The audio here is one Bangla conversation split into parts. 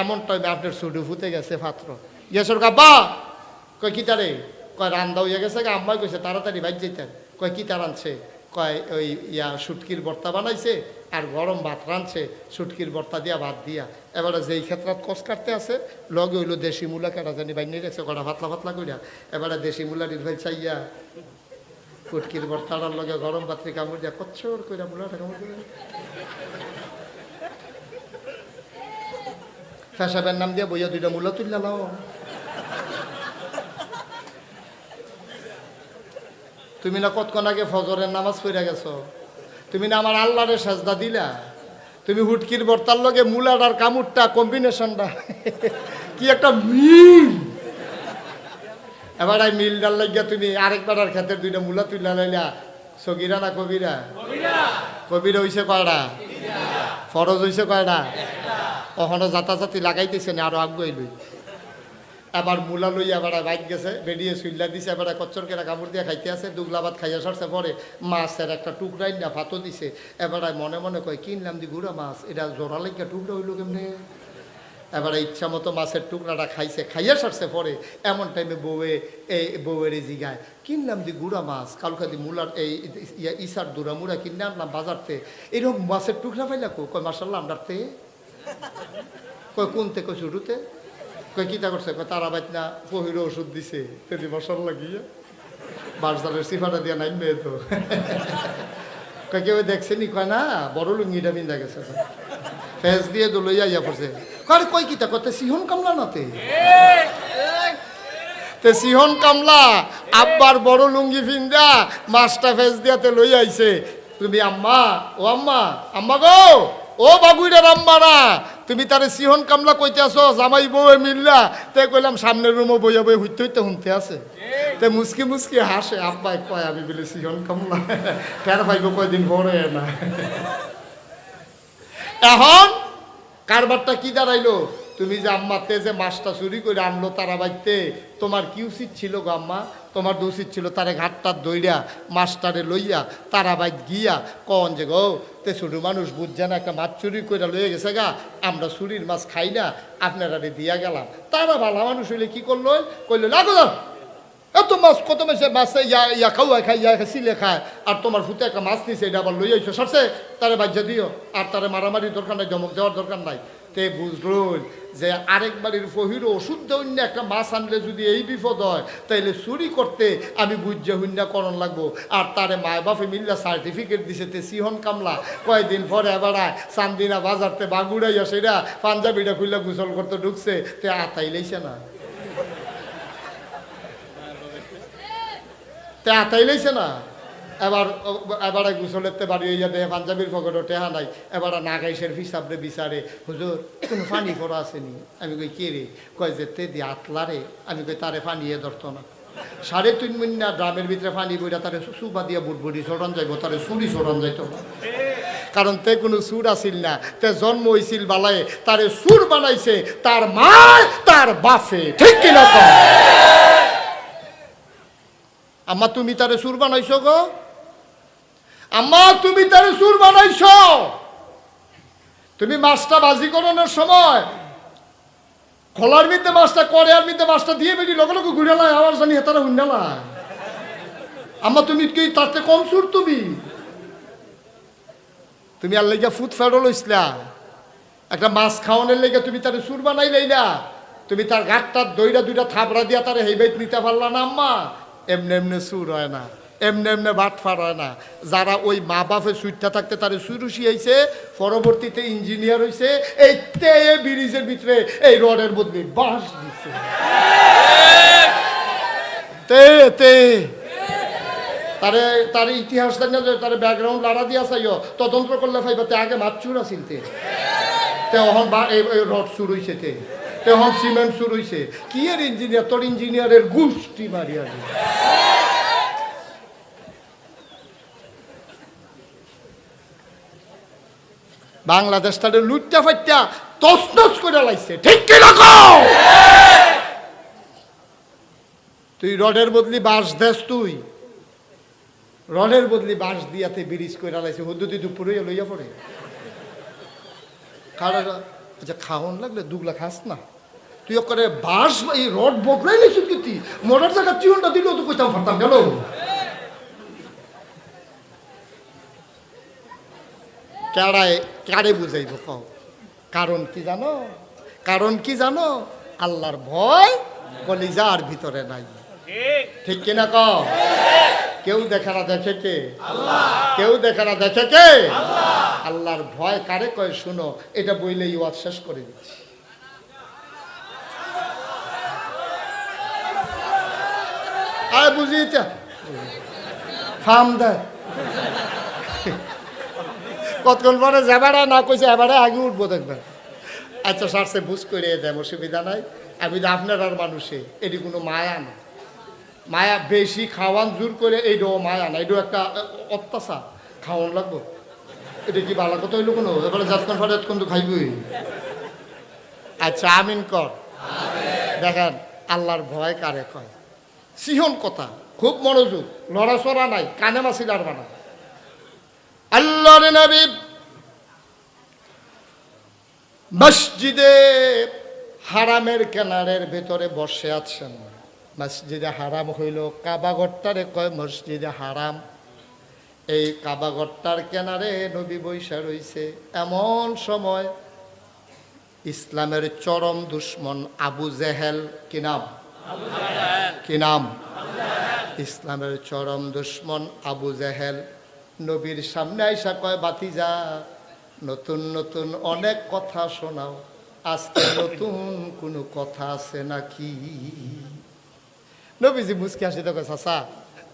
এমন টাইমে আপনার ছুটু ফুটে গেছে পাত্র গেছর কাব্বা কয় কি তারে কয় রান্দা হইয়া গেছে আম্মাই কইছে তাড়াতাড়ি বাইর যেতেন কয় কি তার আনছে কয় ওই শুটকির ভর্তা বানাইছে আর গরম ভাত রাঁধছে শুটকির ভর্তা দিয়া ভাত দিয়া। এবারে যেই ক্ষেত্রাত কষ কাটতে আছে লগে হইলো দেশি মূলা কাটা জানি বাইনে গেছে কটা পাতলা পাতলা কইরা এবারে দেশি মূলা নির্ভর চাইয়া শুটকির ভর্তাটার লগে গরম ভাতরি কামড় দিয়া কচ্ছর কইরা মূলাটা কামড় করে ফেসাবের নাম দিয়া বইয়া দুইটা মূলা তুললা লাও। তুমি না কতক্ষণ আগে ফজরের নামাজ পড়ে গেছো, তুমি না আমার আল্লাহরে সাজদা দিলা, তুমি হুটকির ভর্তার লগে মূলার আর কামড়টা কম্বিনেশনটা কি একটা মিল। এবার এই মিলটার লাগিয়া তুমি আরেকবার আর ক্ষেতের দুইটা মূলা তুললা লাইলা। সগিরা না কবিরা? কবিরা হইছে কয়টা? ফরজ হইছে কয়টা? ওখানে যাতাযাতি লাগাইতেছে না আরো আগুয়াই লই। এবার মূলা লইয়া এবার বাইক গেছে বেরিয়ে সুইল্লা দিছে এবার কচ্চর কেনা কামড় দিয়ে খাইতে আছে দুগলা ভাত খাইয়া সরছে পরে মাছের একটা টুকরাই না ভাতও দিছে। এবার মনে মনে কয় কিনলাম দি গুড়া মাছ এটা জোড়া লাগিয়া টুকরা হইল কেমনে। এবার ইচ্ছা মতো মাছের টুকরাটা খাইছে খাইয়া সরছে পরে এমন টাইমে বউয়ের জিগায় কিনলাম দি গুড়া মাছ কালকা দি মূলার এই ইসার দুরা মুড়া কিনে আনলাম বাজারতে এরকম মাছের টুকরা পাইলা কয় মাসাল্লাহ আমরাতে কয় কোনতে কয় শুরুতে কয় কিতা করছে কয় তারা বাইত না পহিরো ওষুধ দিছে তেদি মশলা গিয়ে বাজারের সিফাটা দিয়া নাই মেয়ে তো কয় কেউ দেখছেনি কয় না বড় লুঙ্গিটা বিন্দা গেছে ফেস দিয়ে দলইয়া ইয়া পড়ছে কয় কয় কিতা কতে সিহন কামলা নাতে তে সিহন কামলা আব্বার বড় লুঙ্গি ফিন্দা মাছটা ফেস দিয়াতে লই আইছে। তুমি আম্মা ও আম্মা আম্মা গো ও বাগুইরা রাম্মারা তুমি তারে সিহন কামলা কইতে আসো জামাই বউয়ে মিললা। তে কইলাম সামনের রুমও বইয়া বই হইতে হইতে শুনতে আছে তে মুসকি মুসকি হাসে আব্বাই কয় আমি বলে সিহন কামলা ফের ভাইব কয়দিন পরে না। এখন কারবারটা কি দাঁড়াইলো তুমি যে আম্মাতে যে মাছটা চুরি করে আনলো তারা বাইতে তোমার কি উচিত ছিল গো আম্মা? তোমার তো উচিত ছিল তারে ঘাটটার দইরা মাছটারে লইয়া তারা বাইত গিয়া কন যে গো তে ছোট মানুষ বুঝছে না একটা মাছ চুরি করে লইয়া গেছে গা আমরা চুরির মাছ খাই না আপনারা দিয়া গেলাম। তারা ভালো মানুষ হইলে কি করলো কইলো লাগো এত মাছ কত মাসে মাছে ইয়া খাওয়া খাই ইয়া সিলে খায় আর তোমার ফুটে একটা মাছ নিছে এটা আবার লই আইছো সরছে তারে বাজ্যা দিও আর তারে মারামারি দরকার নাই ধমক দেওয়ার দরকার নাই। তে বুঝলো যে আরেক বাড়ির ফহির ওষুধ অন্য একটা মাছ আনলে যদি এই বিপদ হয় তাইলে চুরি করতে আমি বুঝে হুন্যা করণ লাগবো। আর তারে মায় বাপে মিল্লা সার্টিফিকেট দিছে তে সিহন কামলা কয়দিন পরে এবার চান্দিনা বাজারতে বাগুড়াইয়া সেটা পাঞ্জাবিটা খুললা গোসল করতে ঢুকছে তে আতাইলেইছে না তে আতাইলেইছে না। এবার গুসলেতে বাড়ি হইয়া দেয় পাঞ্জাবির পকেটও টেহা নাই। এবার নাগাইশের হিসাবরে বিচারে হুজুর কোনো পানি পড়া আসেনি। আমি কই কে রে? কয় যে তে দি আতলা রে। আমি কই তারে পানিয়ে ধরতো না 3.5 মিনিট ড্রামের ভিতরে পানি বইরা তারে সুপা দিয়া বুটবুটি ছড়ান যাইব তারে চুরি ছড়ান যাইতো না কারণ তে কোনো সুর আসিল না। তে জন্ম হইছিল বালায় তারে সুর বানাইছে তার মা তার বাপে ঠিক কিনা? আম্মা তুমি তারে সুর বানাইছো গো? আম্মা তুমি তারে সুর বানাইছো? তুমি মাছটা বাজি করানোর সময় খোলার মধ্যে মাছটা করে আর মধ্যে মাছটা দিয়ে বেরি লগে লগে ঘুরে লাই আবার জানি হেতারা হুন্ডালা। আম্মা তুমি কি তাতে কম সুর? তুমি আর লেগে ফুট ফেরল হইসলা একটা মাছ খাওয়ানোর লেগে তুমি তারে সুর বানাই লাইলা। তুমি তার ঘাটটার দইরা দুইটা থাপড়া দিয়া তারে হেইবাইত নিতে পারলা না আম্মা। এমনি এমনি সুর হয় না, এমনি এমনি বাটফার হয় না। যারা ওই মা বাপের সুইটটা থাকতে তারে সুরুষি হয়েছে পরবর্তীতে ইঞ্জিনিয়ার হয়েছে এই তে ব্রিজের ভিতরে এই রডের বদলে বাঁশ দিচ্ছে তে তে তারে তার ইতিহাস তার ব্যাকগ্রাউন্ড লাড়া দিয়া চাইও তদন্ত করলে ফাইবাতে আগে মাছ চুরা চিনতে তে অহন বা এই রড শুরু হয়েছে তে এখন সিমেন্ট শুরু হয়েছে কি এর ইঞ্জিনিয়ার তোর ইঞ্জিনিয়ারের গুষ্টি মারিয়া বাংলাদেশ তাদের লুটটা ফাইটা তসনস করে লাইছে ঠিক কি রকম? তুই রডের বদলি বাঁশ দেস, তুই রডের বদলি বাঁশ দিয়াতে ব্রিজ করে লাইছে হুদুদি দুপুরে লইয়া পড়ে আচ্ছা খাওয়ান লাগলে দুগলা খাস না, তুই করে বাস এই রড বদলাই নিয়েছিস কি তুই মোটর চাকা চিউনটা দিলেও তো কইতাম ফারতাম গেল। কারে বুঝাইব কও? কারণ কি জানো? কারণ কি জানো? আল্লাহর ভয় কলিজার ভিতরে নাই। ঠিক কিনা কও? কেউ দেখে না, দেখে কে? কেউ দেখে না, দেখে কে? আল্লাহর ভয় কারে কয় শুনো, এটা বইলেই ওয়াজ শেষ করে দিচ্ছি। আর বুঝিয়েছে ফার্ম দেয় কতক্ষণ পরে যাবারা না কইছে এবারে আগে উঠবো দেখবেন। আচ্ছা সারছে বুঝ করে দেয়, অসুবিধা নাই। আমি তো আপনার আর মানুষে এটি কোনো মায়া না, মায়া বেশি খাওয়ান জোর করে এইটাও মায়া না, এটাও একটা অত্যাচার। খাওয়ান লাগবো, এটা কি ভালো কথা হইলো কোনো? এবারে যাতক্ষণ পরে এতক্ষণ তো খাইবই। আচ্ছা আমিন কর। দেখেন আল্লাহর ভয় কারে কয়? সিহন কথা, খুব মনোযোগ, লড়াচড়া নাই, কানে মাসিলার বানা। আল্লাহর নবী মসজিদে হারামের কিনারের ভেতরে বসে আছেন। মসজিদে হারাম হইল কাবাগরটারে কয় মসজিদে হারাম। এই কাবাগরটার কিনারে নবী বৈশা রইছে। এমন সময় ইসলামের চরম দুশ্মন আবু জেহেল, কি নাম? কি নাম? ইসলামের চরম দুশ্মন আবু জেহেল নবীর সামনে আইসা কয় বাতিজা নতুন নতুন অনেক কথা শোনাও, আজকে নতুন কোনো কথা আছে নাকি? নবীজি মুসকি হাসি তো কয় চাচা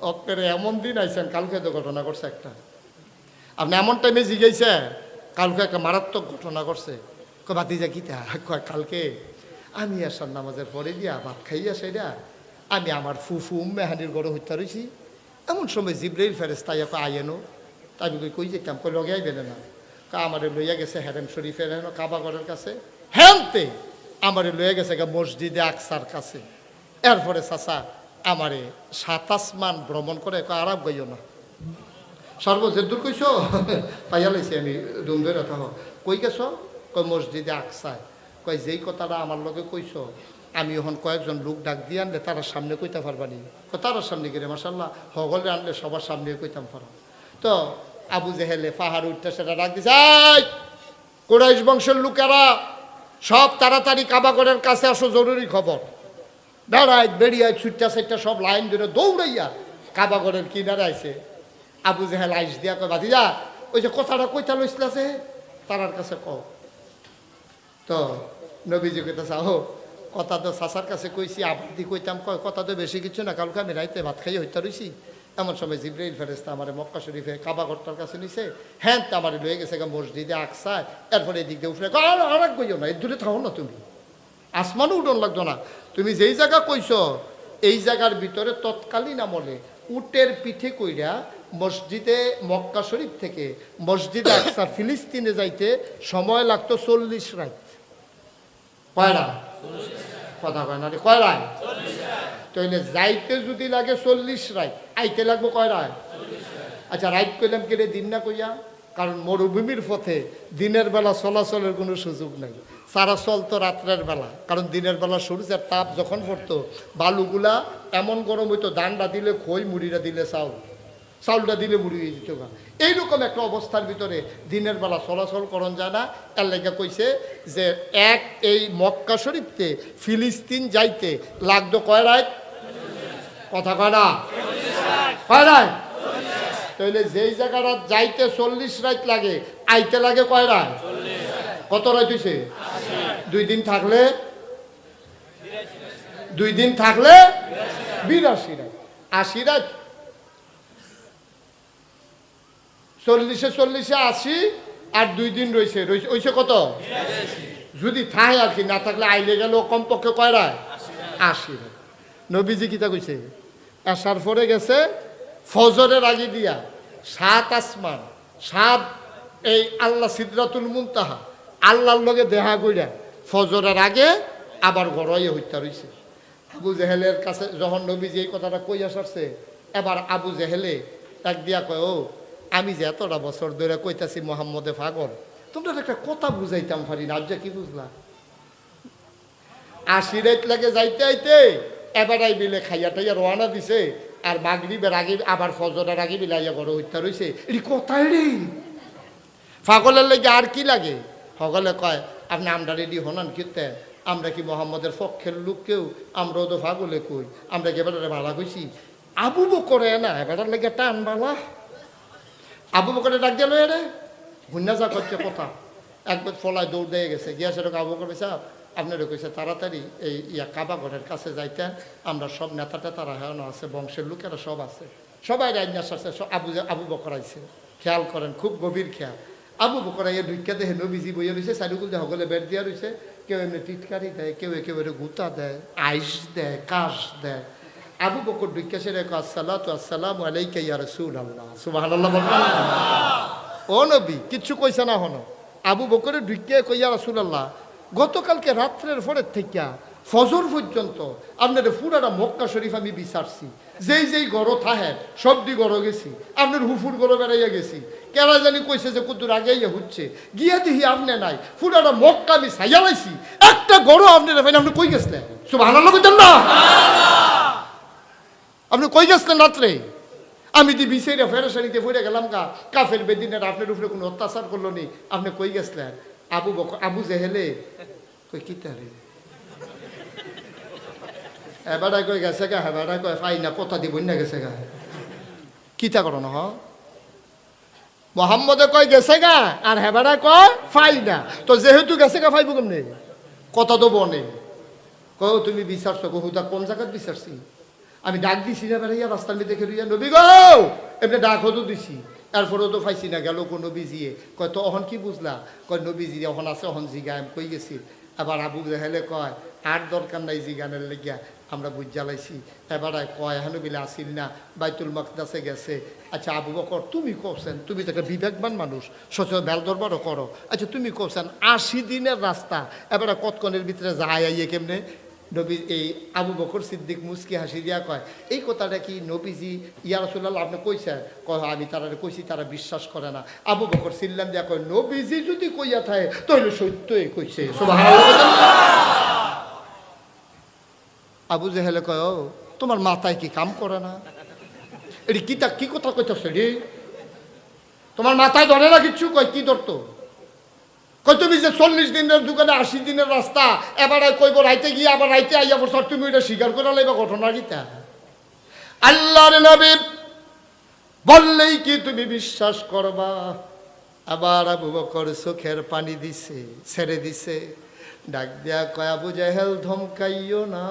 অক্টের এমন দিন আইছেন, কালকে তো ঘটনা করছে একটা। আপনি এমন টাইমে জিগাইছে, কালকে একটা মারাত্মক ঘটনা করছে। কয় বাতিজা কিতা? কয় কালকে আমি আসার নামাজের পরে দিয়া ভাত খাইয়া সেটা আমি আমার ফুফু মেহানির গড়ে হত্যা রয়েছি। এমন সময় জিব্রাইল ফেরেশতা আইয়েনো, তাই আমি কই যেতাম, কই লগে আইবেন না? আমারে লইয়া গেছে হেরেম শরীফের কাবাগরের কাছে, হ্যাঁতে আমারে লইয়া গেছে মসজিদে আকসার কাছে। এরপরে চাচা আমারে 7 আসমান ভ্রমণ করে আরাম গইও না, সর্বজের দূর কইছো পাইয়া লাইছি আমি দুম ধরে থাকো। কই গেছ? কই মসজিদে আকসায়। কয় যেই কথাটা আমার লগে কইছো আমি এখন কয়েকজন লোক ডাক দিয়ে আনলে তারা সামনে কইতে পারবানি। তারার সামনে গেলে মাসাল্লাহ হগলে আনলে সবার সামনে কইতাম পারো। তো আবু জেহেলে পাহাড় উঠতে সেটা ডাক দিছে, কুরাইশ বংশের লোকেরা সব তাড়াতাড়ি কাবাগরের কাছে আসো, জরুরি খবর। বেড়ায় বেরিয়ে ছুটটা সেটটা সব লাইন ধরে দৌড়াইয়া কাবাগরের কিনারে আইছে। আবু জেহেল আইস দিয়া কয় বাতিজা ওই যে কথাটা কইতা লইসলাছে তারার কাছে কও। তো নবীজি কইতাছে ও কথা তো চাচার কাছে কইছি, আবার দি কইতাম। কয় কথা তো বেশি কিছু না, কালকে আমি রাইতে ভাত খাইয়ে হইতে রইছি। এমন সময় জিব্রাইল ফেরেশতা আমার মক্কা শরীফে কাবাগরটার কাছে নিছে, হ্যাঁ তো আমার লয়ে গেছে মসজিদে আকসায়। এরপরে এদিক দিয়ে উঠে আর কইও না, এর দূরে থাকো না, তুমি আসমানও উঠন লাগতো না। তুমি যেই জায়গা কইছো এই জায়গার ভিতরে তৎকালীন আমলে উটের পিঠে কইরা মসজিদে মক্কা শরীফ থেকে মসজিদে আকসা ফিলিস্তিনে যাইতে সময় লাগতো 40 রাত। কয়রা? কথা কয় না, কয় রাত? তাইলে যাইতে যদি লাগে 40 রাত, আইতে লাগবো কয় রাত? আচ্ছা রাত কইলাম কেড়ে দিন না কইয়া, কারণ মরুভূমির পথে দিনের বেলা চলাচলের কোনো সুযোগ নাই, সারা চলতো রাত্রের বেলা। কারণ দিনের বেলা সূর্যের তাপ যখন পড়তো বালুগুলা এমন গরম হইতো, ধানটা দিলে খই, মুড়িটা দিলে চাউল, চাউলটা দিলে মুড়ি হয়ে যেত। এইরকম একটা অবস্থার ভিতরে দিনের বেলা চলাচল করন যায় না। এর লেগে কইছে যে এই মক্কা শরীফতে ফিলিস্তিন যাইতে লাগতো কয় রাত? কথা কয় না, কয় রাত? তাইলে যেই জায়গাটা যাইতে 40 রাত লাগে, আইতে লাগে কয় রাত? কত রাত হইছে? 2 দিন থাকলে 2 দিন থাকলে 82 রাত। 80 রাত 40-এ 80 আর 2 দিন রয়েছে রয়েছে কত? যদি থাকে আর কি, না থাকলে আইলে গেল কমপক্ষে কয় রাত? 80 রাত। নবীজি কিতা কইছে? আসার পরে গেছে ফজরের আগে দিয়া 7 আসমান, 7 এই আল্লাহ সিদরাতুল মুনতাহা আল্লাহর লগে দেখা কইরা ফজরের আগে আবার গড়াইয়ে হত্যা রইছে। আবু জেহেলের কাছে যখন নবীজি এই কথাটা কই আসারছে, এবার আবু জেহেলে এক দিয়া কয় ও আমি যে এতটা বছর ধরে কইতাছি মোহাম্মদে পাগল, তোমরা একটা কথা বুঝাইতাম পারি না, আজ কি বুঝলা? 80 রাত লাগে যাইতে আইতে এবারাই বিলে খাইয়া টাইয়া রওনা দিছে, আর মাগরিবের আগে আবার ফজরের আগে বিলে আইয়া ঘরে হইতা রইছে। এটি কোথায় রে? পাগলের লেগে আর কি লাগে? সকলে কয় আপনি আমরা রেডি হনান কিতে, আমরা কি মোহাম্মদের পক্ষের লোক কেউ? আমরাও তো পাগলে কই, আমরা কি এবারে ভাড়া কইছি? আবু বকরে না এবারের লেগে টান বালা। আবু বকরে ডাক দিল রে হুন্না যা করছে কথা, একবার ফলায় দৌড় দিয়ে গেছে, গিয়া সেরকম আবু বকর সাহেব আপনারা কইছে তাড়াতাড়ি এই কাবা ঘরের কাছে যাইতেন, আমরা সব নেতাটা তারা হেন আছে, বংশের লোকেরা সব আছে, সবাই রাজনাস আছে, আবু বকর আইছে। খেয়াল করেন, খুব গভীর খেয়াল। আবু বকর আইয়া ঢুকিয়া দেখে নবীজি বইয়া রয়েছে, চারিকুল দিয়ে সকলে বের দিয়া রয়েছে, কেউ এমনি টিটকারি দেয়, কেউ একেবারে গুতা দেয়, আইস দেয়, কাশ দেয়। আবু বকর ঢুকিয়া সে রেখো আসসালাতু আসসালামু আলাইকা ইয়া রাসূলুল্লাহ, সুবহানাল্লাহ বলবেন। ও নবী কিচ্ছু কইছে না হনো। আবু বকরে ঢুকিয়া কইয়া রাসূলুল্লাহ গতকালকে রাত্রের পরের থেকে ফজর পর্যন্ত আপনার পুরাটা মক্কা শরীফ আমি বিচারছি, যেই গড় থাহে সবটি গড় গেছি, আপনার হুফুর গড় বেড়াইয়া গেছি, কেরা জানি কইছে যে কুতুর আগেইয়া হচ্ছে, গিয়া দেখি আপনি নাই, পুরাটা মক্কা আমি ছাইয়া লাইছি, একটা গড় আপনার ফাইন আপনি কই গেছিলেন? সুবহানাল্লাহ কইতেন না? আপনি কই গেছিলেন রাত্রে? আমি দি বিচাইরা ফেরেশানিতে পড়ে গেলাম গা, কাফের বেদিনের আপনার উপরে কোনো অত্যাচার করলো নি, আপনি কই গেছিলেন? আবু বকর আবু জেহেলে কই কিতারে এবারে কই গেছে গা, হেবারে কয় পাই না, কথা দিব না গেছে গা, কিতা করো না? মোহাম্মদে কয় গেছে গা, আর হেবারে কয় পাই না, তো যেহেতু গেছে গা পাইব কেমনে? কথা তো বনে কয় তুমি বিচারছো, কহুদা কোন জায়গায় বিচারছি? আমি ডাক দিছি না বেড়াইয়া রাস্তার মধ্যে দেখে রইয়া, নবী গো এমনি ডাক হতো দিছি, এরপরেও তো পাইছি না, গেল কোন নবীজিয়ে। কয় তো অহন কি বুঝলা? কয় নবীজি অহন আছে, অহন জিগা আমি কই গেছি। আবার আবু জাহেলে কয় আর দরকার নাই জিগানের লেগিয়া, আমরা বুঝ জ্বালাইছি। এবারে কয় হেন বিলে আসিল না, বাইতুল মাকদাসে গেছে। আচ্ছা আবু বকর তুমি কওছেন, তুমি তো একটা বিবেকবান মানুষ, সচল বেল দরবারও করো, আচ্ছা তুমি কওছেন 80 দিনের রাস্তা, এবারে কতক্ষণের ভিতরে যায় আইয়ে কেমনে? নবী এই আবু বকর সিদ্দিক মুস্কি হাসি দিয়া কয় এই কথাটা কি নবীজি ইয়া রাসূলুল্লাহ আপনি কইছেন? কয় আমি তারা কইছি, তারা বিশ্বাস করে না। আবু বকর সিল্লাম দিয়া কয় নবীজি যদি কইয়া থাকে তাহলে সত্যই কইছে, সুবহানাল্লাহ। আবু জেহেলে কয় ও তোমার মাথায় কি কাম করে না? এটি কি কথা কইতেছে রে? তোমার মাথায় ধরে না কিচ্ছু? কয় কি ধরতো? কই তুমি যে 40 দিনের দোকানে 80 দিনের রাস্তা, এবারে কইব রাইতে গিয়ে আবার রাইতে আইয়া বছর, তুমি এটা স্বীকার করে লাইবা ঘটনা কিতা? আল্লাহর নবী বললেই কি তুমি বিশ্বাস করবা? আবার আবু বকর চোখের পানি দিছে, ছেড়ে দিছে, ডাক দিয়া কয় আবু জেহেল ধমকাইও না,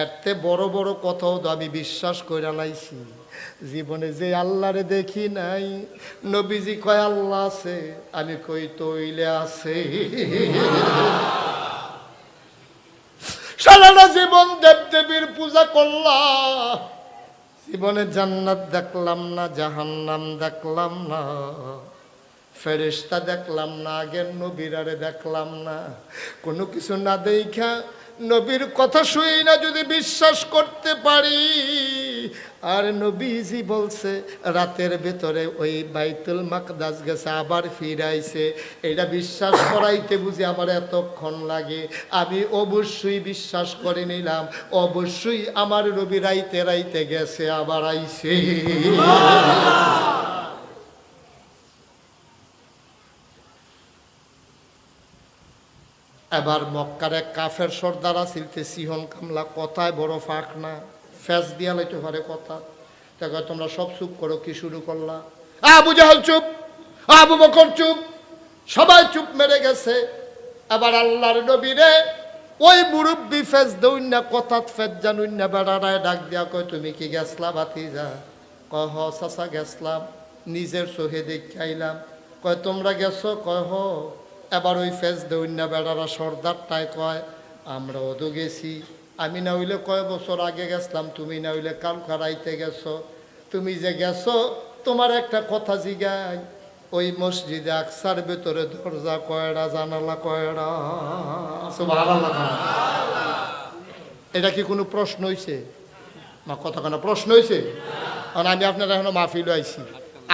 এতে বড় বড় কথাও তো আমি বিশ্বাস কইরা লাইছি, জীবনে যে আল্লাহরে দেখি নাই। নবীজি কয় আল্লাহ আছে, আমি কই তইলে আছে। সারাটা জীবন দেবদেবীর পূজা করলাম, জীবনে জান্নাত দেখলাম না, জাহান্নাম দেখলাম না, ফেরেশতা দেখলাম না, আগের নবীরারে দেখলাম না, কোনো কিছু না দেখা নবীর কথা শুই না যদি বিশ্বাস করতে পারি। আর নবীজি বলছে রাতের ভেতরে ওই বাইতুল মাকদাস গেছে, আবার ফিরাইছে, এটা বিশ্বাস করাইতে বুঝি আমার এতক্ষণ লাগে। আমি অবশ্যই বিশ্বাস করে নিলাম, অবশ্যই আমার নবী রাইতে রাইতে গেছে, আবার আইছে। এবার মক্কার এক কাফের সর্দার আসিলতে সিহন কামলা, কথায় বড় ফাঁক না, ফেস দিয়া লাইতে পারে কথা। দেখো তোমরা সব চুপ করো, কি শুরু করলা? আবু জাহেল চুপ, আবু বকর চুপ, সবাই চুপ মেরে গেছে। আবার আল্লাহর নবীরে ওই মুরব্বী ফেস দৌন না, কথা ফেস জানুন না, বেড়ারায় ডাক দিয়া কয় তুমি কি গেছলা ভাতিজা? কয় হ চাচা গেছলাম, নিজের চোখে দেখে আইলাম। কয় তোমরা গেছো? কয় হ। এবার ওই ফেস দৌন্যা বেড়ারা সর্দারটায় কয় আমরা ওদো গেছি, আমি না হইলে কয় বছর আগে গেছলাম, তুমি না হইলে কাল খারাইতে গেছো। তুমি যে গেছো তোমার একটা কথা জিগাই, ওই মসজিদে আকসার ভেতরে দরজা কয়টা, জানালা কয়টা? সুবহানাল্লাহ। এটা কি কোনো প্রশ্ন হইছে? না কথা কেন প্রশ্ন হইছে? কারণ আমি আপনারা এখনো মাহফিল আইছি,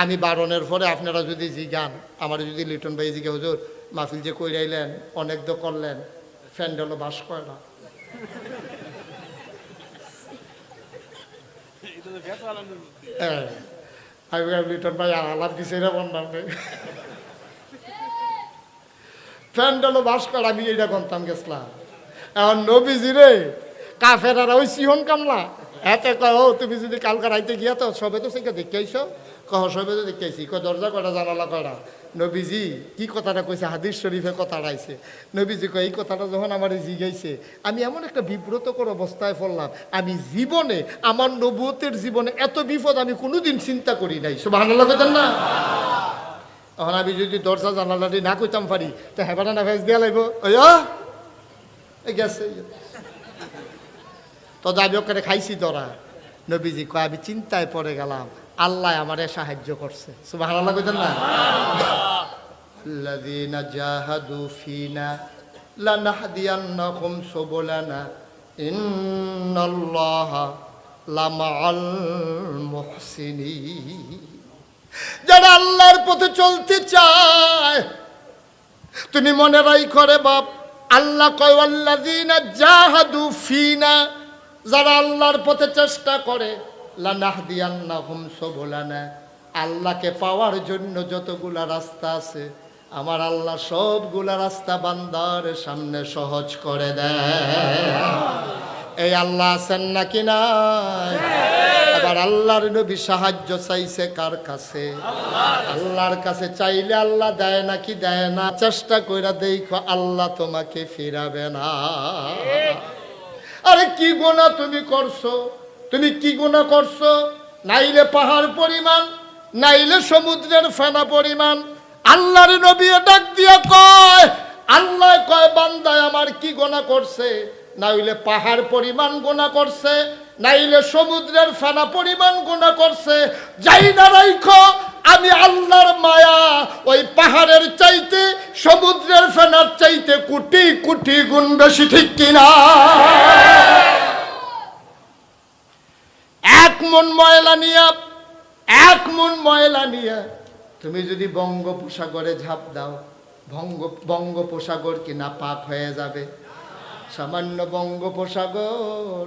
আমি বারণের পরে আপনারা যদি জিগান, আমার যদি লিটন ভাই জিগে হুজুর মাহফিল যে কইরাইলেন অনেক তো করলেন, ফ্যান্ডেলও বাস করে না। আমি লিটন ভাই আলাপ দিছে না বললাম ফ্যান্ডেলও বাস করে, আমি এইটা গন্তাম গেছিলাম। এখন নবীজি রে কাফেরারা ওই সিহন কামলা এতে কয়, ও তুমি যদি কালকে রাইতে গিয়া তো সবে তো সেটা দেখতে আইসো, কহ সবে তো দেখতে আইসি, কয় দরজা কয়টা জানালা কয়টা। নবীজি কি কথাটা কইছে, হাদিস শরীফে কথাটা আইছে। নবীজি কয় এই কথাটা যখন আমার জিগাইছে আমি এমন একটা বিব্রতকর অবস্থায় পড়লাম, আমি জীবনে আমার নবুয়তের জীবনে এত বিপদ আমি কোনোদিন চিন্তা করি নাই। সুবহানাল্লাহ কইতেন না? এখন আমি যদি দরজা জানালাটি না কইতাম পারি তো হেবাটা না ভেজ দিয়া লাগবো, ওই গেছে তো দাবি করে খাইছি তোরা। নবীজি কয় আমি চিন্তায় পড়ে গেলাম, আল্লাহ আমারে সাহায্য করছে। সুবহানাল্লাহ কইতেন না? আল্লাযীনা জাহাদু ফিনা লানাহদিয়ান্নাহুম সুবুলানা ইন্নাল্লাহা লামাআল মুহসিনিন। যারা আল্লাহর পথে চলতে চায় তুমি মনে রাখো রে বাপ, আল্লাহ কয় আল্লাযীনা জাহাদু ফিনা, যারা আল্লাহর পথে চেষ্টা করে লানাহদিয়ান্নাহুম সুবুলানা, আল্লাহকে পাওয়ার জন্য যতগুলা রাস্তা আছে আমার আল্লাহ সবগুলা রাস্তা বান্দার সামনে সহজ করে দেয়। এই আল্লাহ আছেন নাকি নাই? আবার আল্লাহর নবী সাহায্য চাইছে কার কাছে? আল্লাহর কাছে চাইলে আল্লাহ দেয় নাকি দেয় না? চেষ্টা কইরা দেখো, আল্লাহ তোমাকে ফিরাবে না। আরে কি গুনাহ তুমি করছো, তুমি কি গুনাহ করছো? নাইলে পাহাড় পরিমাণ, নাইলে সমুদ্রের ফেনা পরিমাণ। আল্লাহর নবী ডাক দিয়া কয়, আল্লাহ কয় বান্দা আমার কি গুনাহ করছে? নাইলে পাহাড় পরিমাণ গুনাহ করছে, নাইলে সমুদ্রের ফেনা পরিমাণ গুনাহ করছে। যাই না রাইখো, আমি আল্লাহর মায়া ওই পাহাড়ের চাইতে সমুদ্রের ফেনার চাইতে কোটি কোটি গুণ বেশি, ঠিক কিনা? এক মন ময়লা নিয়া, এক মন ময়লা নিয়া তুমি যদি বঙ্গোপসাগরে ঝাঁপ দাও, বঙ্গোপসাগর কি না পাক হয়ে যাবে? সামান্য বঙ্গোপসাগর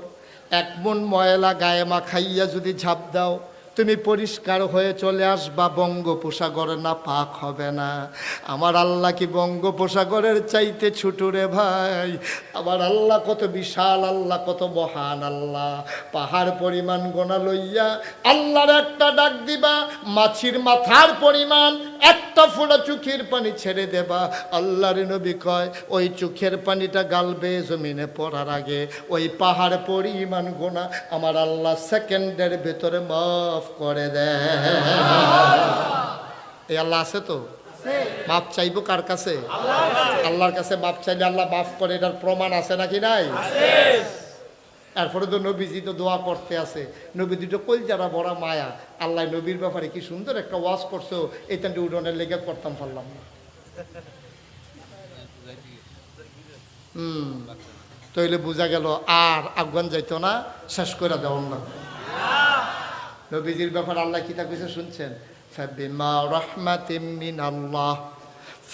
এক মন ময়লা গায়ে মাখাইয়া যদি ঝাঁপ দাও তুমি পরিষ্কার হয়ে চলে আসবা, বঙ্গোপসাগর না পাক হবে না। আমার আল্লাহ কি বঙ্গোপসাগরের চাইতে ছোট রে ভাই? আমার আল্লাহ কত বিশাল, আল্লাহ কত মহান আল্লাহ। পাহাড় পরিমাণ গোনা লইয়া আল্লাহর একটা ডাক দিবা, মাছির মাথার পরিমাণ একটা ফোঁটা চোখের পানি ছেড়ে দেবা। আল্লাহর নবী কয় ওই চোখের পানিটা গালবে জমিনে পড়ার আগে ওই পাহাড় পরিমাণ গোনা আমার আল্লাহ সেকেন্ডের ভেতরে মাফ করে দেয়। এই আল্লাহ আছে তো? মাপ চাইবো কার কাছে? আল্লাহর কাছে মাপ চাইলে আল্লাহ মাফ করে, এটার প্রমাণ আছে নাকি নাই? এরপরে তো নবীজি তো দোয়া করতে আছে, নবী দুটো কইল যারা বড় মায়া, আল্লাহ নবীর ব্যাপারে কি সুন্দর একটা ওয়াজ করছো, এইটানটি উঠোনের লেগে করতাম পারলাম না। তইলে বোঝা গেল আর আফগান যাইতো না, শেষ করে দেওয়ার না। নবীজির ব্যাপার আল্লাহ কি তা কিছু শুনছেন? ফাবিমা রাহমাতিম মিনাল্লাহ,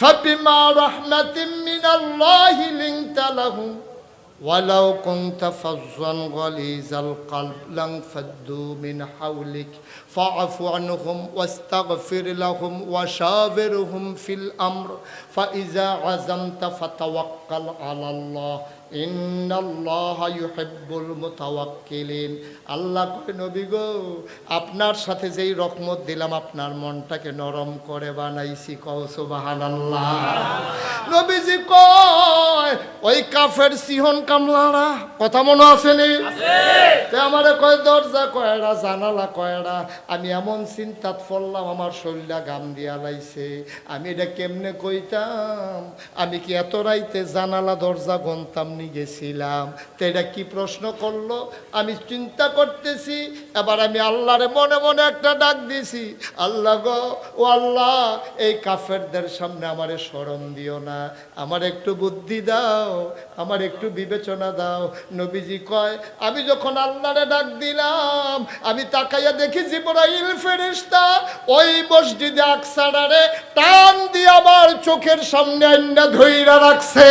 ফাবিমা রাহমাতিম মিনাল্লাহি লিনতা লাহুম ওয়ালাউ কুনতা ফাজ্জান গালিজাল কলব লানফাদ্দু মিন হাওলিক ফাআফু আনহুম ওয়াস্তাগফির লাহুম ওয়াশাবিরহুম ফিল আমর ফাইজা আযামতা ফাতাওয়াক্কাল আলাল্লাহ ইন্নাল্লাহা ইউহিব্বুল মুতাওয়াক্কিলিন। আল্লাহ কয় নবী গো, আপনার সাথে যেই রহমত দিলাম আপনার মনটাকে নরম করে বানাইছি। কও সুবহানাল্লাহ। নবীজি কয় ওই কাফের সিহন কামলারা কথা মনে আছে নি? তে আমারে কয় দরজা কয়রা, জানালা কয়রা। আমি এমন চিন্তাত পড়লাম আমার শরীরটা গাম দিয়া লাইছে, আমি এটা কেমনে কইতাম? আমি কি এত রাইতে জানালা দরজা গন্তাম গেছিলাম? তো এটা কি প্রশ্ন করলো? আমি চিন্তা করতেছি, এবার আমি আল্লাহরে মনে মনে একটা ডাক দিছি, আল্লাহ গো, ও আল্লাহ, এই কাফেরদের সামনে আমারে শরম দিও না, আমার একটু বুদ্ধি দাও, দাও, আমার একটু বিবেচনা দাও। নবীজি কয়, আমি যখন আল্লাহরে ডাক দিলাম, আমি তাকাইয়া দেখি জিবরাইল ফেরেশতা ওই মসজিদে আকসারে টান দিয়ে আমার চোখের সামনে আইনা ধইরা রাখছে।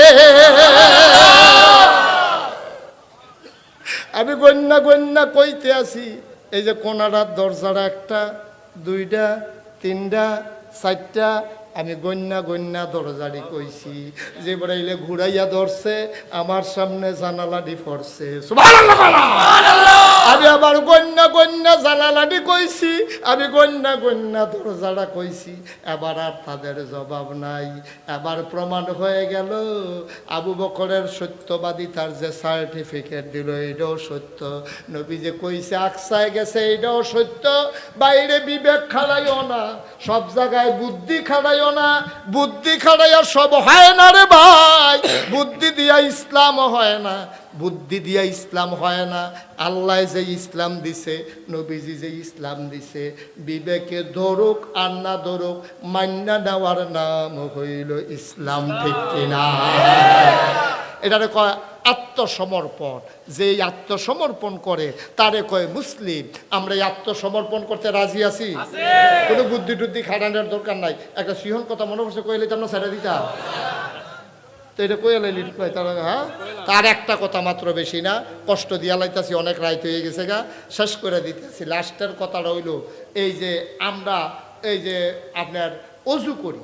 আমি গন্যা গন্যা কইতে আসি, এই যে কোনারার দরজাটা একটা, দুইটা, তিনটা, চারটা, আমি গন্যা গন্যা দরজারি কইছি। যে বড়াইলে ঘুরাইয়া ধরছে, আমার সামনে জানালাডি পড়ছে। আমি আবার গন্যা গন্যা জানালাডি কইছি, আমি গন্যা গন্যা দরজাটা কইছি। এবার আর তাদের জবাব নাই। এবার প্রমাণ হয়ে গেল আবু বকরের সত্যবাদী, তার যে সার্টিফিকেট দিল এটাও সত্য। নবী যে কইছে আকসায় গেছে এটাও সত্য। বাইরে বিবেক খাড়াইও না, সব জায়গায় বুদ্ধি খাড়াইও না। বুদ্ধি খাড়াইয়া সব হয় না রে ভাই। বুদ্ধি দিয়া ইসলাম হয় না, বুদ্ধি দিয়া ইসলাম হয় না। আল্লাহ যে ইসলাম দিছে, নবীজি যে ইসলাম দিছে, বিবেকে ধরুক আর না ধরুক, মান্না নেওয়ার নাম হইল ইসলাম, ঠিক কিনা? এটারে কয় আত্মসমর্পণ। যে আত্মসমর্পণ করে তারে কয় মুসলিম। আমরা এই আত্মসমর্পণ করতে রাজি আছি? কোনো বুদ্ধি টুদ্ধি খাটানোর দরকার নাই। একটা সিহন কথা মনে করছে কইলে তো আমরা ছেড়ে দিতাম। তো এটা কইলে হ্যাঁ, তার একটা কথা মাত্র, বেশি না। কষ্ট দিয়া লাইতাছি, অনেক রাইত হয়ে গেছে গা, শেষ করে দিতেছি। লাস্টের কথাটা হইল এই যে আমরা এই যে আপনার অজু করি,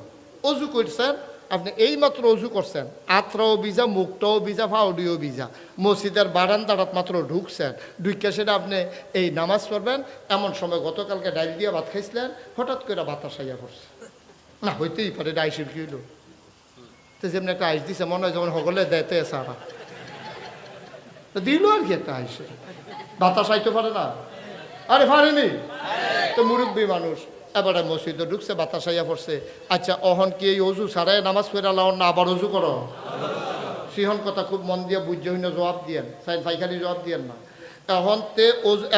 অজু করছেন আপনি, এই মাত্র অজু করছেন, আত্রাও ভিজা, মুখটাও ভিজা, ফাউডিও ভিজা, মসজিদের বারান্দাটাত মাত্র ঢুকছেন, ঢুকে সেটা আপনি এই নামাজ পড়বেন। এমন সময় গতকালকে ডাইল দিয়ে ভাত খাইছিলেন, হঠাৎ করে বাতাস আইয়া পড়ছে। না হইতেই পারে, ডাইসির কি হইল? তো যেমন একটা আইস দিছে, মনে হয় যেমন সকলে দেয়তে সারা তো দিল আর কি একটা আইসে। বাতাস আইতে পারে না? আরে পারেনি তো, মুরব্বী মানুষ। এবারে মসজিদে ঢুকছে, বাতাস আইয়া পড়ছে। আচ্ছা, অহন কি এই অজু ছাড়াই নামাজ পড়া লাও না আবার অজু করো? সিহন কথা খুব মন দিয়ে বুঝতে হইনা জবাব দিয়েন, ফাইখালি জবাব দিয়েন না। এখন তে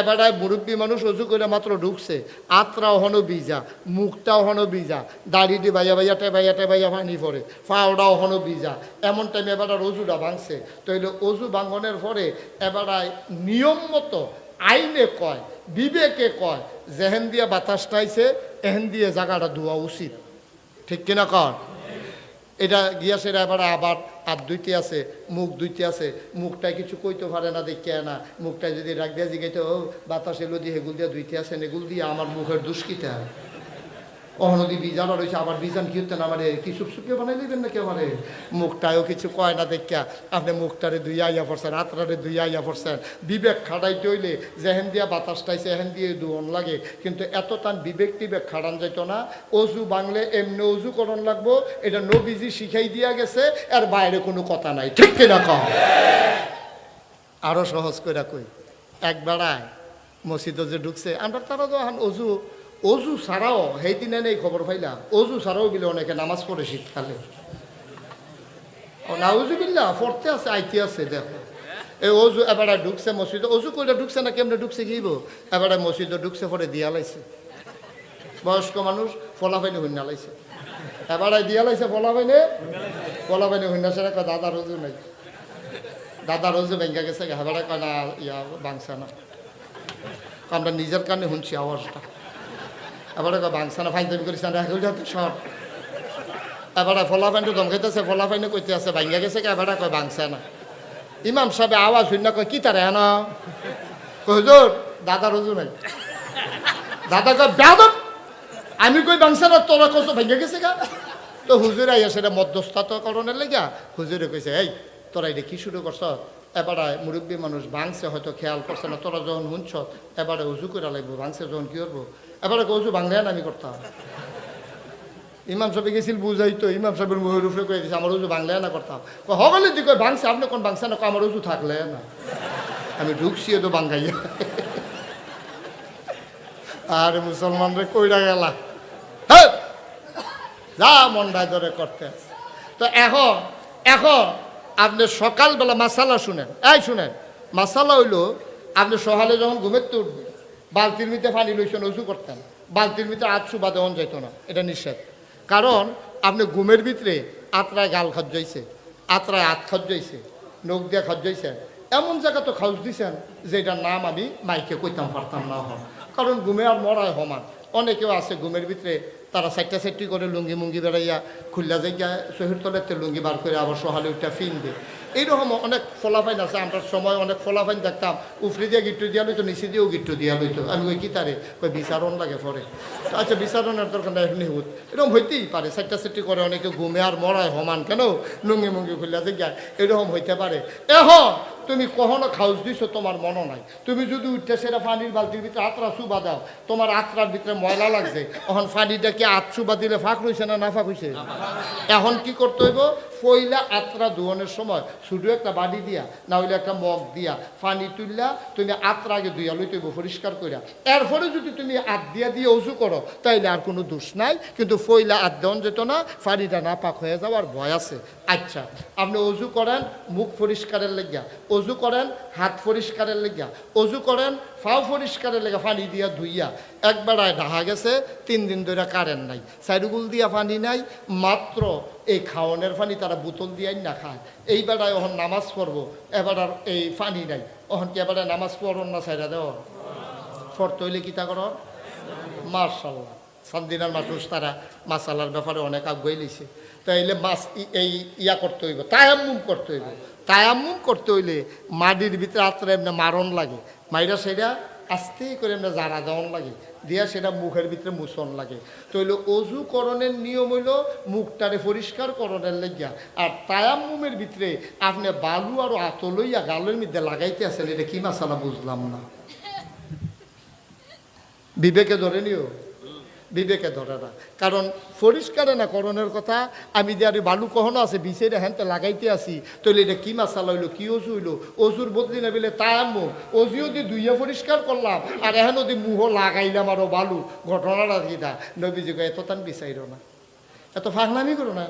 এবারে মুরব্বী মানুষ অজু করে মাত্র ঢুকছে, আত্রা ওহনো ভিজা, মুখটা ওহনো ভিজা, দাড়ি দিয়ে বাইয়া বাইয়া টেবাইয়া টেবাইয়া পানি পড়ে, ফাওড়া ওহনো ভিজা। এমন টাইমে এবার রজুটা ভাঙছে। তো এলো অজু ভাঙনের পরে এবারে নিয়ম মতো আইনে কয়, বিবেকে কয়, যেহেন দিয়ে বাতাসটা আইছে এহেন দিয়ে জায়গাটা ধোয়া উচিত, ঠিক কিনা কর? এটা গিয়াছে এবার আবার হাত ধুইতে আছে, মুখ ধুইতে আছে। মুখটায় কিছু কইতে পারে না, দেখে না। মুখটায় যদি রাখ দিয়া জিগাইতে, ও বাতাস এলো দিয়ে হেগুল দিয়ে ধুইতে আসেন, এগুল দিয়ে আমার মুখের দুষ্কিতা অহনদি বিজানো রয়েছে। আবার বিজান কি হতেন আমারে কি সুপসুপিয়ে বানাই দিবেন নাকি আমারে? মুখটায়ও কিছু কয় না দেখা আপনি মুখটারে ধুইয়া আইয়া পড়ছেন, হাতটারে ধুইয়া আইয়া পড়ছেন। বিবেক খাড়াইতে হইলে যেহেন দিয়া বাতাসটাইছে এহেন দিয়ে ধুয়ন লাগে, কিন্তু এত টান বিবেক টিবেক খাড়ান যাইত না। অজু বাংলে এমনি অজু করণ লাগবো, এটা নবীজি শিখাই দিয়া গেছে, এর বাইরে কোনো কথা নাই, ঠিক কিনা কম? আরো সহজ করে কই, একবেড়ায় মসজিদে যে ঢুকছে, আমরা তারা তো অজু ছাড়াও সেই দিনে নেই খবর পাইলাম, অজু ছাড়াও বিলে অনেকে নামাজ পড়ে শীতকালে। নাউজুবিল্লাহ পড়তে আছে, আইতে আছে। দেখো এই অজু এবারে ঢুকছে মসজিদে, অজু করে ঢুকছে না, কেমনে ঢুকছে কিব, এবারে মসজিদে ঢুকছে, পরে দিয়া লাইছে। বয়স্ক মানুষ ফলাফাইনে হইনা লাইছে, এবারে দিয়া লাইছে ফলাফাইনে হইনা সেটা কয় দাদা রজু নাই, দাদা রজু ভেঙ্গা গেছে। এবারে কয় না ইয়া বাংসা না, আমরা নিজের কানে শুনছি আওয়াজটা। এবারে বাংসানা ফাইন দাবি করিস না, শর্ট। এবারে ফলাফাইনটা ধমকাইতেছে, ফলাফাইনে কইতে আছে ভাঙ্গা গেছে, এবারে কয় বাংসা না। ইমাম সাহেব আওয়াজ শুন না, কয় কি তারে না হুজুর দাদা রজু নাই। দাদা কয় বেয়াদব, আমি কই বাংসা না, তোরা কত ভাঙ্গা গেছে গা। তো হুজুরে আইয়া সেটা মধ্যস্থতাকরণের লেগা হুজুরে কইছে, এই তোরা এটা কি শুরু করছ? এবারে মুরব্বী মানুষ ভাঙছে, হয়তো খেয়াল করছে না, তোরা যখন শুনছ এবারে উজু করে লাগবো, ভাঙছে যখন কি করবো? এবারে উজু বাংলা আমি করতাম। ইমাম সাহেব গেছিল বুঝাইতো, ইমাম সাহেবের মুখের উপরে কয়ে দিয়েছে আমার উজু বাংলা না করতাম। হগলে দিকে ভাঙছে, আপনি কোন ভাঙছে না, আমার উজু থাকলে না, আমি ঢুকছি তো বাঙ্গাইয়া। আর মুসলমানরে কইরা গেলা, যা মন্ডায় ধরে করতে আছে। তো এখন আপনি সকালবেলা মাসালা শুনেন, শুনেন মাসালা হইলো, আপনি সকালে যখন ঘুমের তো উঠবেন, বালতির ভিতরে পানি লইছেন, উঁচু করতেন, বালতির ভিতরে আতসু বা দেওয়ান যাইতো না, এটা নিষেধ। কারণ আপনি ঘুমের ভিতরে আত্রায় গাল খাদ্যাইছে, আত্রায় হাত খাজ্জাইছে, নখ দিয়ে খাজ্জাইছে, এমন জায়গা তো খাউস দিছেন যেটার নাম আমি মাইকে কইতাম পারতাম না হন, কারণ ঘুমে আর মরায় সমান। অনেকেও আছে ঘুমের ভিতরে তারা সাইটটা সাইটটি করে লুঙ্গি মুঙ্গি বেড়াইয়া খুললা জায়গা শহীদ তলেতে লুঙ্গি বার করে আবার সহালে উঠা ফিন দিয়ে এইরকম অনেক ফলাফাইন আছে। আমরা সময় অনেক ফলাফাইন দেখতাম উফরি দিয়ে গিট্টু দিয়া লইতো, নিচে দিয়েও গিট্টু দিয়া লইতো। আমি ওই কি তারে ওই বিচারণ লাগে পরে, আচ্ছা বিচারণের দরকার নাই, এমনি হুত এরকম হইতেই পারে। সাইটটা সাইটটি করে অনেকে ঘুমে আর মরায় সমান কেন লুঙ্গি মুঙ্গি খুললা জায়গা এরকম হইতে পারে। তুমি কখনো খাউস দিছো তোমার মনে নাই, তুমি যদি উঠতে সেটা পানির বালতির ভিতরে আত্রা চুবা দাও, তোমার আত্রার ভিতরে ময়লা লাগছে, এখন পানিটা কি আত চুবা দিলে ফাঁক হয়েছে না ফাঁক হয়েছে? এখন কি করতে হইব, পয়লা আত্রা ধোয়ানোর সময় শুধু একটা বাড়ি দিয়া না হইলে একটা মগ দিয়া পানি তুললা তুমি আত্রা আগে ধুইয়া লইতে হইব পরিষ্কার করিয়া। এরপরে যদি তুমি আত দিয়া দিয়ে উজু করো তাইলে আর কোনো দোষ নাই, কিন্তু পয়লা আত দেওয়ান যেত না, পানিটা না পাক হয়ে যাওয়ার ভয় আছে। আচ্ছা, আপনি উজু করেন মুখ পরিষ্কারের লেগিয়া, অজু করেন হাত পরিষ্কারের লেগিয়া, অজু করেন ফাও পরিষ্কারের লেগে পানি দিয়া ধুইয়া, একবেলায় ঢাহা গেছে 3 দিন ধরে কারেন্ট নাই, সাইডুগুল দিয়া পানি নাই, মাত্র এই খাওয়ানোর পানি তারা বোতল দিয়াই না খায়। এই বেড়ায় ওখান নামাজ পড়বো, এবার আর এই পানি নাই, ওখান কি এবারে নামাজ পড়ন না সাইডা দেও ফরতে হইলে কিতা কর? মার্শাল্লাহ, সান্দিনার মানুষ তারা মাসালার ব্যাপারে অনেক আগ্রহী লিছে। তাইলে মাছ এই ইয়া করতে হইব, তায়াম্মুম করতে হইব। তায়াম্মুম করতে হইলে মাটির ভিতরে আত্রা এমনি মারণ লাগে, মাইরা সেটা আস্তে করে এমনি জারা দেওয়ান লাগে, দিয়া সেটা মুখের ভিতরে মুছন লাগে। তো হইলো অজু করণের নিয়ম হইল মুখটারে পরিষ্কার করণের লাগিয়া, আর তায়াম্মুমের ভিতরে আপনি বালু আর আতো লইয়া গালের মধ্যে লাগাইতে আছেন, এটা কি মাসালা বুঝলাম না। বিবেকে ধরে নিও, বিবেকে ধরে না, কারণ পরিষ্কারে না করণের কথা। আমি যে আর বালু কখনো আছে বিছের হ্যানতে লাগাইতে আসি, তাহলে এটা কি মাসালা হইলো, কি অজু হইলো? অজুর বদলি না বলে তায়াম্মুম, অজুও দিয়ে ধুইয়া পরিষ্কার করলাম আর এখন ওদি মুহ লাগাইলাম আরো বালু, ঘটনাটা কিটা? নবীজি এত তান বিচাইর না, এত ফাঁকনামি করো না,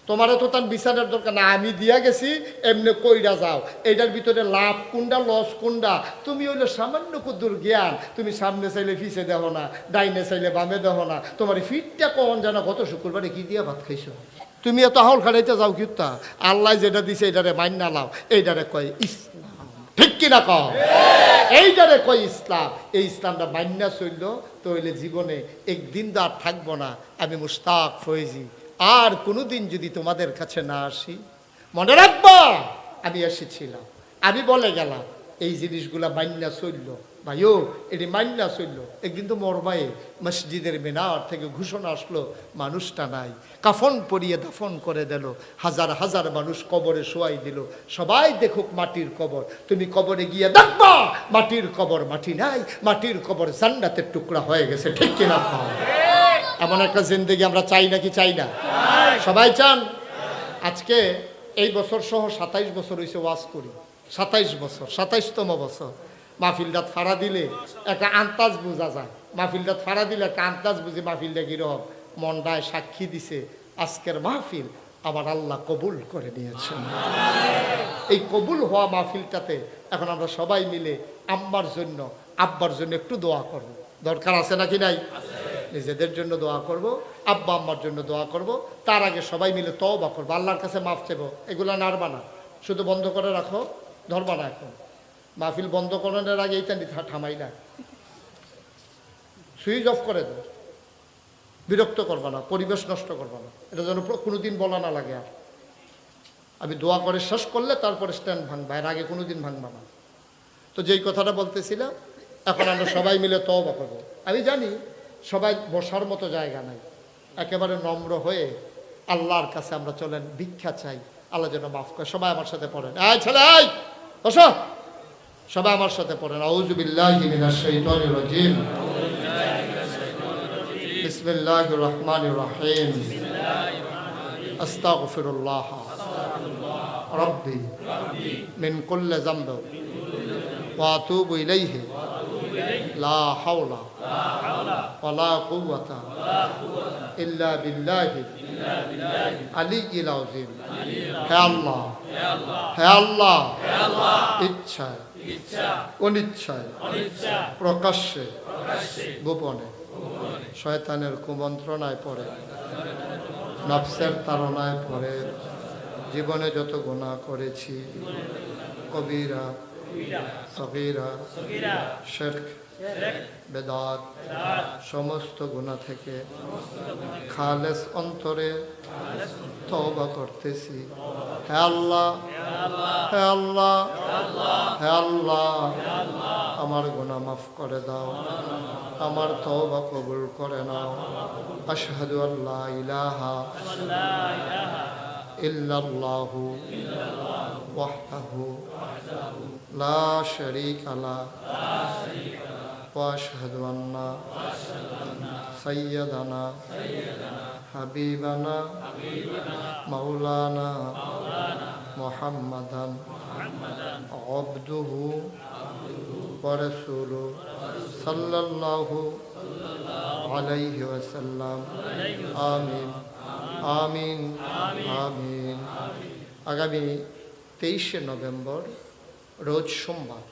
তোমার তো তার বিচারের দরকার না, আমি দিয়া গেছি এমনি কইরা যাও। এটার ভিতরে লাভ কোনটা লস কোনটা তুমি হইলো সামান্য কুদ্দুর জ্ঞান, তুমি সামনে চাইলে পিছে দেহ না, ডাইনে চাইলে বামে দেহ না, তোমার ফিটটা কখন জানা গত শুক্রবারে কি দিয়া ভাত খাইছো? তুমি এত হাওল খাড়াইতে যাও কিতা? আল্লাহ যেটা দিছে এটারে মাইনা লাও, এইটারে কয় ইসলাম, ঠিক কিনা কও? এইটারে কয় ইসলাম। এই ইসলামটা মাইনা চলল তো হইলে জীবনে একদিন তো আর থাকবো না। আমি মুশতাক ফয়েজি আর কোনোদিন যদি তোমাদের কাছে না আসি, মনে রাখবা আমি এসেছিলাম, আমি বলে গেলাম এই জিনিসগুলা মান্না চলল, ভাইও এটি মান্না চলল। একদিন তো মরবাই মসজিদের মিনার থেকে ঘোষণা আসলো মানুষটা নাই, কাফন পরিয়ে দাফন করে দিল, হাজার হাজার মানুষ কবরে শোয়াই দিল, সবাই দেখুক মাটির কবর। তুমি কবরে গিয়ে দেখবা মাটির কবর মাটি নাই, মাটির কবর জান্নাতের টুকরা হয়ে গেছে, ঠিক কিনা? এমন একটা জিন্দেগি আমরা চাই নাকি চাই না? সবাই চান। আজকে এই বছর সহ 27 বছর হয়েছে ওয়াজ করি, 27 বছর, 27তম বছর। মাহফিলটাত ফাড়া দিলে একটা আন্তাজ বোঝা যায়, মাহফিলটাত ফাড়া দিলে একটা আন্তাজ বুঝি মাহফিলটা কিরকম। মনটায় সাক্ষী দিছে আজকের মাহফিল আমার আল্লাহ কবুল করে নিয়েছেন। এই কবুল হওয়া মাহফিলটাতে এখন আমরা সবাই মিলে আম্মার জন্য আব্বার জন্য একটু দোয়া করব, দরকার আছে নাকি নাই? নিজেদের জন্য দোয়া করব, আব্বা আম্মার জন্য দোয়া করব, তার আগে সবাই মিলে তওবা করবো, আল্লাহর কাছে মাফ চাইবো। এগুলো নাড়বা না, শুধু বন্ধ করে রাখো, ধরবা না। এখন মাহফিল বন্ধ করানোর আগে এইটা থামাই না, সুইচ অফ করে দাও, বিরক্ত করবা না, পরিবেশ নষ্ট করবা না, এটা যেন কোনোদিন বলা না লাগে। আর আমি দোয়া করে শেষ করলে তারপরে স্ট্যান্ড ভাঙবা, এর আগে কোনোদিন ভাঙবা না। তো যেই কথাটা বলতেছিলাম, এখন আমরা সবাই মিলে তওবা করবো। আমি জানি সবাই বসার মতো জায়গা নাই, একেবারে নম্র হয়ে আল্লাহর কাছে আমরা চলেন ভিক্ষা চাই, আল্লাহ যেন মাফ করে। সবাই আমার সাথে পড়েন, এই ছেলে এই বসো, সবাই আমার সাথে পড়েন। আউযু বিল্লাহি মিনাশ শাইতানির রাজিম, বিসমিল্লাহির রহমানির রহিম, আস্তাগফিরুল্লাহ রাব্বি মিন কুল্লি যামব ওয়া আতুবু ইলাইহি লা হাওলা ওয়ালা কুওয়াতা ইল্লা বিল্লাহি আলিয়্যিল আযীম। হে আল্লাহ, হে আল্লাহ, ইচ্ছায় অনিচ্ছায় প্রকাশ্যে গোপনে শয়তানের কুমন্ত্রণায় পড়ে, নফসের তাড়নায় পড়ে জীবনে যত গুনাহ করেছি কবিরা সগীরা শিরক বেদাত সমস্ত গুনাহ থেকে খালেস অন্তরে তওবা করতেছি। হে আল্লাহ, হে আল্লাহ, হে আল্লাহ, আমার গুনাহ মাফ করে দাও, আমার তওবা কবুল করে নাও। আশহাদু আল্লা ইলাহা ইল্লাল্লাহু ওয়াহদাহু লা শারীকা লাহু ওয়া আশহাদু আন্না সাইয়্যিদানা হাবিবানা মাওলানা মুহাম্মাদান আবদুহু ওয়া রাসূলুহু সাল্লাল্লাহু আলাইহি ওয়াসাল্লাম। আমিন আমিন আমিন। আগামী 23শে নভেম্বর রোজ সোমবার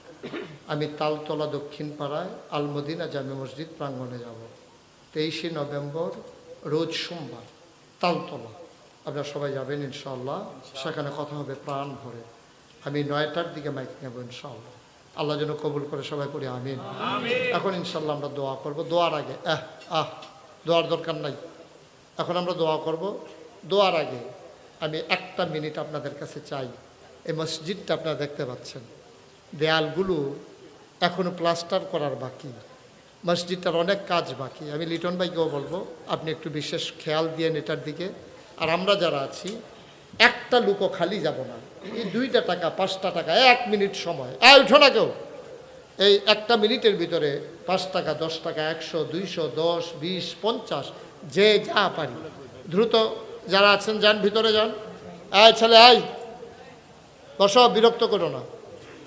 আমি তালতলা দক্ষিণ পাড়ায় আলমদিনা জামে মসজিদ প্রাঙ্গণে যাব। 23শে নভেম্বর রোজ সোমবার তালতলা, আপনারা সবাই যাবেন ইনশাআল্লাহ। সেখানে কথা হবে প্রাণ ভরে। আমি 9টার দিকে মাইক নেব ইনশাআল্লাহ। আল্লাহ যেন কবুল করে, সবাই পড়ি আমিন। এখন ইনশাআল্লাহ আমরা দোয়া করব। দোয়ার আগে দোয়ার দরকার নাই, এখন আমরা দোয়া করব। দোয়ার আগে আমি 1টা মিনিট আপনাদের কাছে চাই। এই মসজিদটা আপনারা দেখতে পাচ্ছেন, দেয়ালগুলো এখনও প্লাস্টার করার বাকি, মসজিদটার অনেক কাজ বাকি। আমি লিটন ভাইকেও বলবো আপনি একটু বিশেষ খেয়াল দিয়ে এটার দিকে। আর আমরা যারা আছি একটা লুকও খালি যাব না। এই 2টা টাকা 5টা টাকা 1 মিনিট সময়, উঠো না কেউ। এই 1টা মিনিটের ভিতরে 5 টাকা 10 টাকা 100 200 10 20 50 যে যা পারি দ্রুত যারা আছেন যান, ভিতরে যান। ছেলে বসো, বিরক্ত করো না,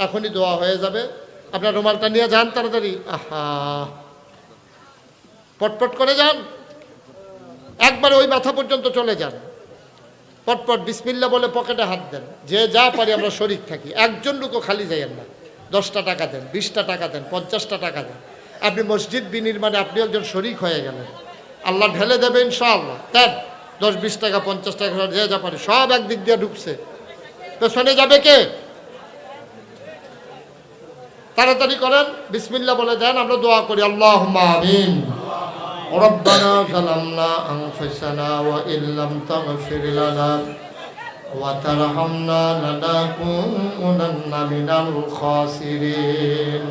এখনই দোয়া হয়ে যাবে। আপনার রুমালটা নিয়ে যান তাড়াতাড়ি। পটপট করে যান, একবার ওই মাথা পর্যন্ত চলে যান। পটপট বিসমিল্লাহ বলে পকেটে হাত দেন। যে যা পারি আমরা শরীক থাকি, একজন লোকও খালি যাইয়েন না। 10টা টাকা দেন, 20টা টাকা দেন, 50টা টাকা দেন। আপনি মসজিদ বিনির্মাণে আপনি একজন শরীক হয়ে গেলেন, আল্লাহ ঢেলে দেবে ইনশাআল্লাহ। দেন 10 20 টাকা 50 টাকা যে যা পারি, সব একদিক দিয়ে ঢুকছে। পেছনে যাবে কে? তাড়াতাড়ি করেন, বিসমিল্লাহ বলে দেন, আমরা দোয়া করি। আল্লাহুম্মা আমিন। রব্বানা যালামনা আনফুসানা ওয়া ইল্লাম তাগফির লানা ওয়া তারহামনা লানাকুনান্না মিনাল খাসিরিন।